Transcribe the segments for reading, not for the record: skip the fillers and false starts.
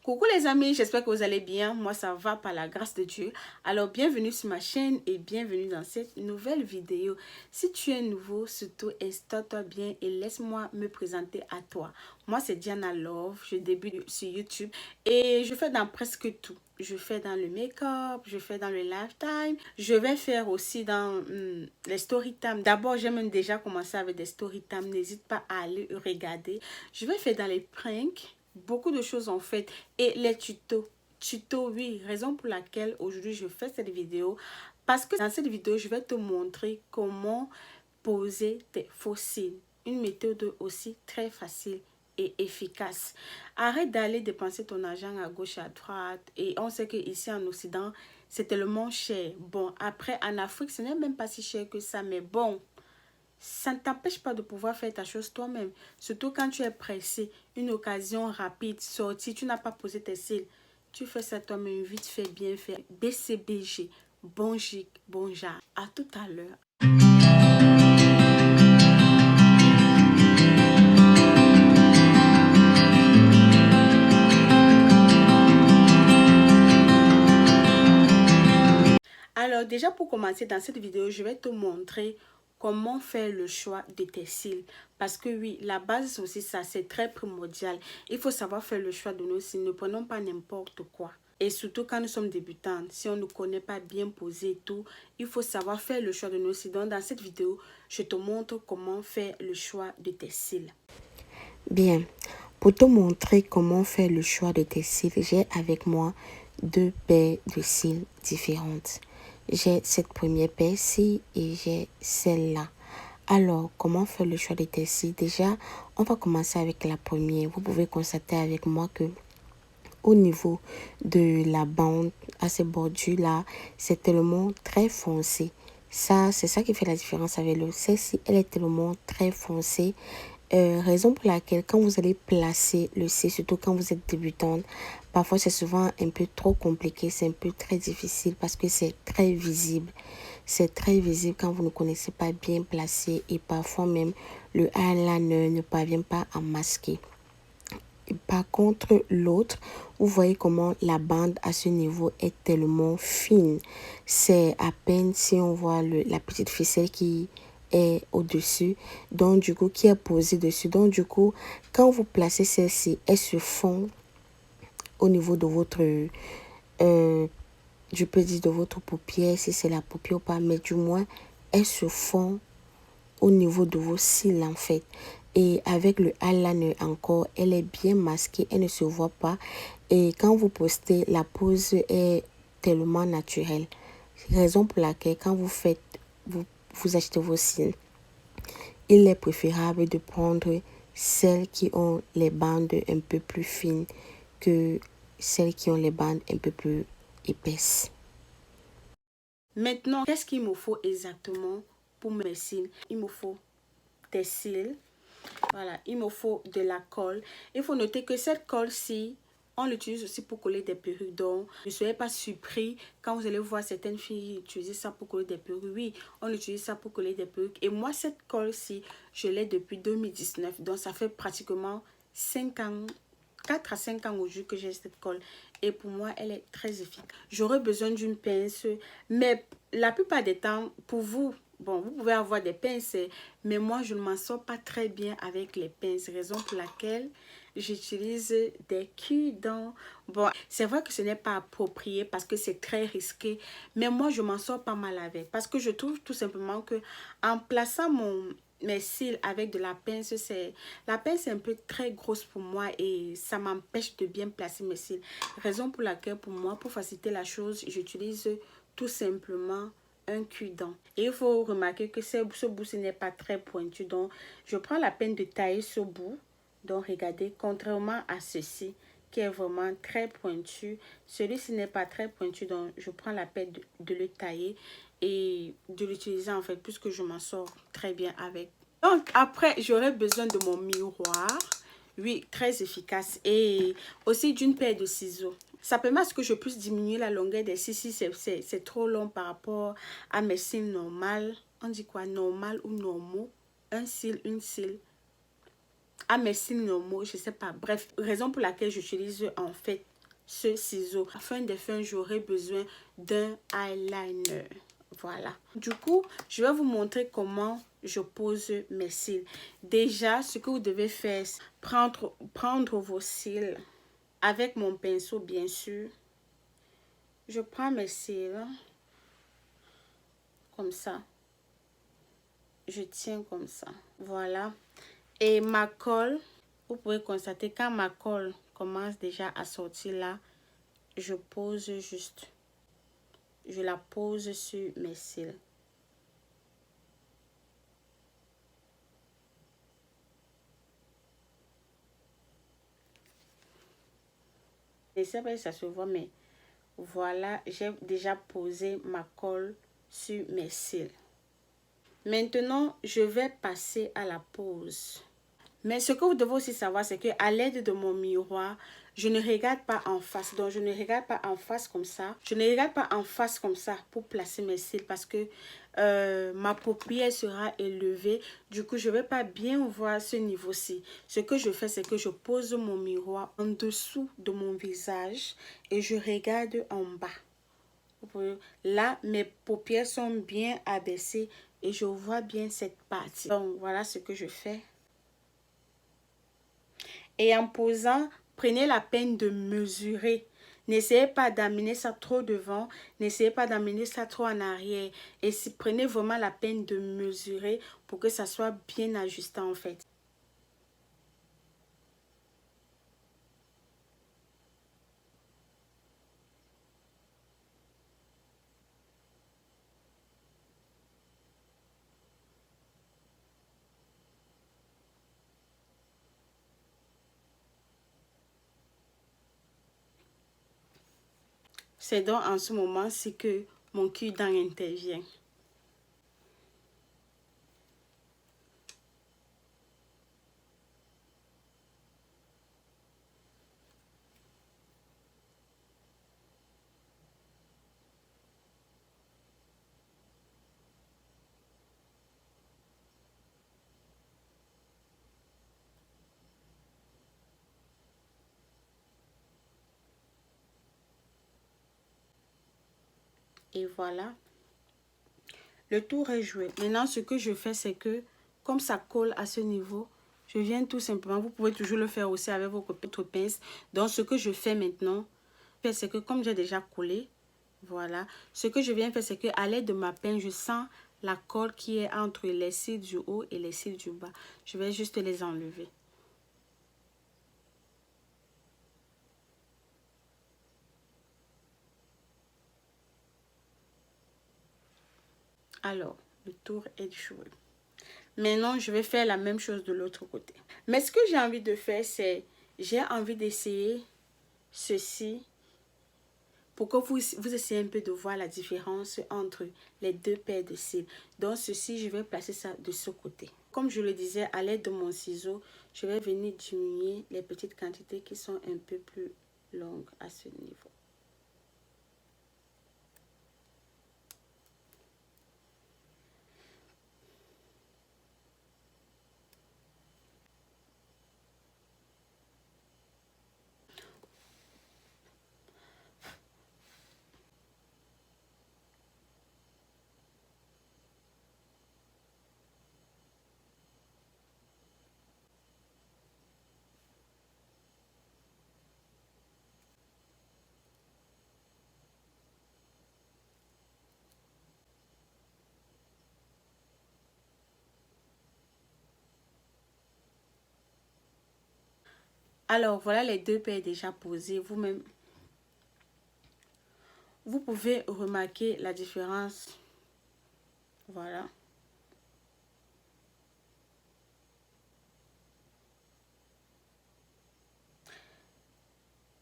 Coucou les amis, j'espère que vous allez bien. Moi ça va par la grâce de Dieu. Alors bienvenue sur ma chaîne et bienvenue dans cette nouvelle vidéo. Si tu es nouveau, surtout installe-toi bien et laisse-moi me présenter à toi. Moi c'est Diana Love, je débute sur YouTube et je fais dans presque tout. Je fais dans le make-up, je fais dans le lifetime, je vais faire aussi dans les story time. D'abord j'aime déjà commencer avec des story time, n'hésite pas à aller regarder. Je vais faire dans les pranks. Beaucoup de choses en fait et les tutos. Oui, raison pour laquelle aujourd'hui je fais cette vidéo parce que dans cette vidéo je vais te montrer comment poser tes faux cils. Une méthode aussi très facile et efficace. Arrête d'aller dépenser ton argent à gauche et à droite et on sait qu'ici en Occident c'est tellement cher. Bon, après en Afrique ce n'est même pas si cher que ça, mais bon, ça ne t'empêche pas de pouvoir faire ta chose toi-même. Surtout quand tu es pressé, une occasion rapide, sortie, tu n'as pas posé tes cils. Tu fais ça toi-même, vite fait, bien fait. BCBG, bon gic, bon genre. À tout à l'heure. Alors déjà pour commencer dans cette vidéo, je vais te montrer comment faire le choix de tes cils. Parce que oui, la base aussi ça, c'est très primordial. Il faut savoir faire le choix de nos cils. Ne prenons pas n'importe quoi. Et surtout quand nous sommes débutantes, si on ne connaît pas bien poser et tout, il faut savoir faire le choix de nos cils. Donc dans cette vidéo, je te montre comment faire le choix de tes cils. Bien, pour te montrer comment faire le choix de tes cils, j'ai avec moi deux paires de cils différentes. J'ai cette première paire-ci et j'ai celle-là. Alors, comment faire le choix de tes cils? Déjà, on va commencer avec la première. Vous pouvez constater avec moi que au niveau de la bande, à ces bordures-là, c'est tellement très foncé. Ça, c'est ça qui fait la différence avec l'autre. Celle-ci, elle est tellement très foncée. Raison pour laquelle quand vous allez placer le C, surtout quand vous êtes débutante, parfois c'est souvent un peu trop compliqué, c'est un peu très difficile parce que c'est très visible. C'est très visible quand vous ne connaissez pas bien placer et parfois même le eyeliner ne parvient pas à masquer. Par contre, l'autre, vous voyez comment la bande à ce niveau est tellement fine. C'est à peine si on voit la petite ficelle qui est au-dessus, donc du coup, qui est posée dessus. Donc du coup, quand vous placez celle-ci, elle se fond au niveau de votre, je peux dire de votre paupière, si c'est la paupière ou pas, mais du moins, elle se fond au niveau de vos cils en fait. Et avec le eyeliner encore, elle est bien masquée, elle ne se voit pas. Et quand vous postez, la pose est tellement naturelle. Raison pour laquelle quand vous achetez vos cils, il est préférable de prendre celles qui ont les bandes un peu plus fines que celles qui ont les bandes un peu plus épaisses. Maintenant, qu'est-ce qu'il me faut exactement pour mes cils? Il me faut des cils. Voilà, il me faut de la colle. Il faut noter que cette colle-ci, on l'utilise aussi pour coller des perruques. Donc, ne soyez pas surpris quand vous allez voir certaines filles utiliser ça pour coller des perruques. Oui, on utilise ça pour coller des perruques. Et moi, cette colle-ci, je l'ai depuis 2019. Donc, ça fait pratiquement 5 ans, 4 à 5 ans aujourd'hui que j'ai cette colle. Et pour moi, elle est très efficace. J'aurais besoin d'une pince. Mais la plupart des temps, pour vous, bon, vous pouvez avoir des pinces, mais moi, je ne m'en sors pas très bien avec les pinces. Raison pour laquelle j'utilise des cure-dents. Bon, c'est vrai que ce n'est pas approprié parce que c'est très risqué. Mais moi, je m'en sors pas mal avec. Parce que je trouve tout simplement que en plaçant mes cils avec de la pince, la pince est un peu très grosse pour moi et ça m'empêche de bien placer mes cils. Raison pour laquelle, pour moi, pour faciliter la chose, j'utilise tout simplement un cure-dent. Et il faut remarquer que ce bout n'est pas très pointu. Donc, je prends la peine de tailler ce bout. Donc, regardez, contrairement à ceci, qui est vraiment très pointu. Celui-ci n'est pas très pointu. Donc, je prends la peine de le tailler et de l'utiliser en fait, puisque je m'en sors très bien avec. Donc, après, j'aurai besoin de mon miroir. Oui, très efficace. Et aussi d'une paire de ciseaux. Ça permet à ce que je puisse diminuer la longueur des cils si c'est trop long par rapport à mes cils normales. On dit quoi? Normal ou normaux? Un cil, une cil. À mes cils normaux, je sais pas. Bref, raison pour laquelle j'utilise en fait ce ciseau. Afin de faire, j'aurai besoin d'un eyeliner. Voilà. Du coup, je vais vous montrer comment je pose mes cils. Déjà, ce que vous devez faire, c'est prendre vos cils avec mon pinceau, bien sûr. Je prends mes cils comme ça. Je tiens comme ça. Voilà. Et ma colle, vous pouvez constater quand ma colle commence déjà à sortir là, je pose juste. Je la pose sur mes cils. Je ne sais pas si ça se voit, mais voilà, j'ai déjà posé ma colle sur mes cils. Maintenant, je vais passer à la pose. Mais ce que vous devez aussi savoir, c'est qu'à l'aide de mon miroir, je ne regarde pas en face. Donc, je ne regarde pas en face comme ça. Je ne regarde pas en face comme ça pour placer mes cils parce que ma paupière sera élevée. Du coup, je ne vais pas bien voir ce niveau-ci. Ce que je fais, c'est que je pose mon miroir en dessous de mon visage et je regarde en bas. Là, mes paupières sont bien abaissées et je vois bien cette partie. Donc, voilà ce que je fais. Et en posant, prenez la peine de mesurer. N'essayez pas d'amener ça trop devant. N'essayez pas d'amener ça trop en arrière. Et si, prenez vraiment la peine de mesurer pour que ça soit bien ajusté en fait. C'est donc en ce moment-ci que mon cure-dent intervient. Et voilà. Le tour est joué. Maintenant, ce que je fais, c'est que comme ça colle à ce niveau, je viens tout simplement, vous pouvez toujours le faire aussi avec votre pince. Donc, ce que je fais maintenant, c'est que comme j'ai déjà collé, voilà, ce que je viens faire, c'est qu'à l'aide de ma pince, je sens la colle qui est entre les cils du haut et les cils du bas. Je vais juste les enlever. Alors, le tour est joué. Maintenant, je vais faire la même chose de l'autre côté. Mais ce que j'ai envie de faire, c'est, j'ai envie d'essayer ceci pour que vous essayez un peu de voir la différence entre les deux paires de cils. Donc, ceci, je vais placer ça de ce côté. Comme je le disais, à l'aide de mon ciseau, je vais venir diminuer les petites quantités qui sont un peu plus longues à ce niveau. Alors, voilà les deux paires déjà posées. Vous-même, vous pouvez remarquer la différence. Voilà.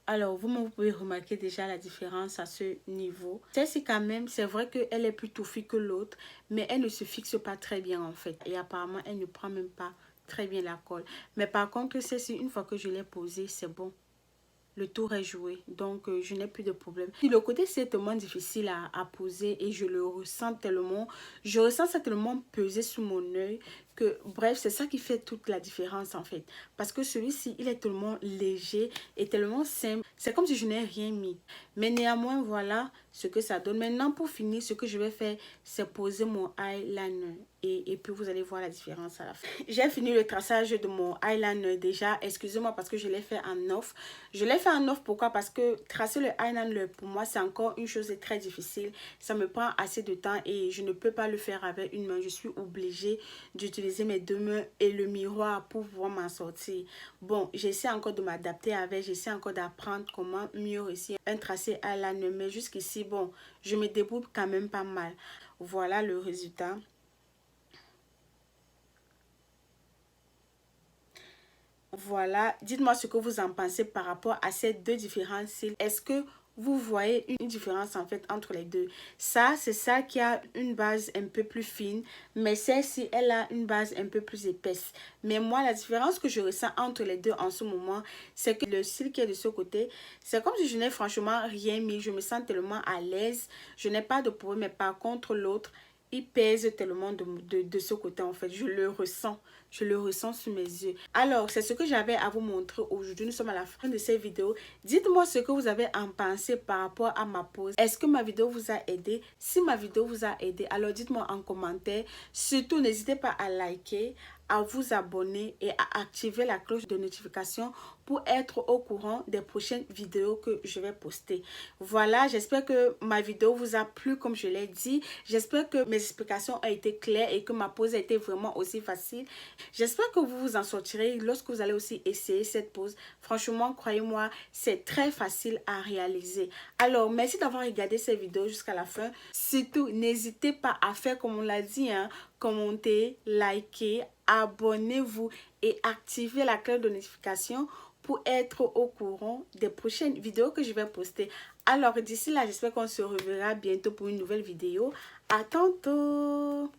Alors, vous pouvez remarquer déjà la différence à ce niveau. Celle-ci quand même, c'est vrai qu'elle est plus touffue que l'autre, mais elle ne se fixe pas très bien en fait. Et apparemment, elle ne prend même pas très bien la colle. Mais par contre, celle-ci, une fois que je l'ai posée, c'est bon. Le tour est joué, donc je n'ai plus de problème. Le côté c'est tellement difficile à poser et je le ressens tellement, je ressens ça tellement peser sur mon œil que, bref, c'est ça qui fait toute la différence en fait. Parce que celui-ci, il est tellement léger et tellement simple. C'est comme si je n'ai rien mis. Mais néanmoins, voilà ce que ça donne. Maintenant, pour finir, ce que je vais faire, c'est poser mon eyeliner. Et puis, vous allez voir la différence à la fin. J'ai fini le traçage de mon eyeliner déjà. Excusez-moi parce que je l'ai fait en off. Je l'ai fait en off, pourquoi? Parce que tracer le eyeliner, pour moi, c'est encore une chose très difficile. Ça me prend assez de temps et je ne peux pas le faire avec une main. Je suis obligée d'utiliser mes deux mains et le miroir pour pouvoir m'en sortir. Bon, j'essaie encore de m'adapter avec. J'essaie encore d'apprendre comment mieux réussir un tracé eyeliner. Mais jusqu'ici, bon, je me débrouille quand même pas mal. Voilà le résultat. Voilà, dites-moi ce que vous en pensez par rapport à ces deux différents cils. Est-ce que vous voyez une différence en fait entre les deux? Ça, c'est ça qui a une base un peu plus fine, mais celle-ci, elle a une base un peu plus épaisse. Mais moi, la différence que je ressens entre les deux en ce moment, c'est que le cil qui est de ce côté, c'est comme si je n'ai franchement rien mis. Je me sens tellement à l'aise, je n'ai pas de problème, mais par contre l'autre, il pèse tellement de ce côté en fait. Je le ressens sur mes yeux. Alors, c'est ce que j'avais à vous montrer aujourd'hui. Nous sommes à la fin de cette vidéo. Dites-moi ce que vous avez en pensé par rapport à ma pose. Est-ce que ma vidéo vous a aidé? Si ma vidéo vous a aidé, alors dites-moi en commentaire. Surtout, n'hésitez pas à liker, à vous abonner et à activer la cloche de notification pour être au courant des prochaines vidéos que je vais poster. Voilà, j'espère que ma vidéo vous a plu comme je l'ai dit. J'espère que mes explications ont été claires et que ma pose a été vraiment aussi facile. J'espère que vous vous en sortirez lorsque vous allez aussi essayer cette pose. Franchement, croyez-moi, c'est très facile à réaliser. Alors, merci d'avoir regardé cette vidéo jusqu'à la fin. Surtout, n'hésitez pas à faire comme on l'a dit, hein, commenter, liker, abonnez-vous et activez la cloche de notification pour être au courant des prochaines vidéos que je vais poster. Alors, d'ici là, j'espère qu'on se reverra bientôt pour une nouvelle vidéo. À tantôt!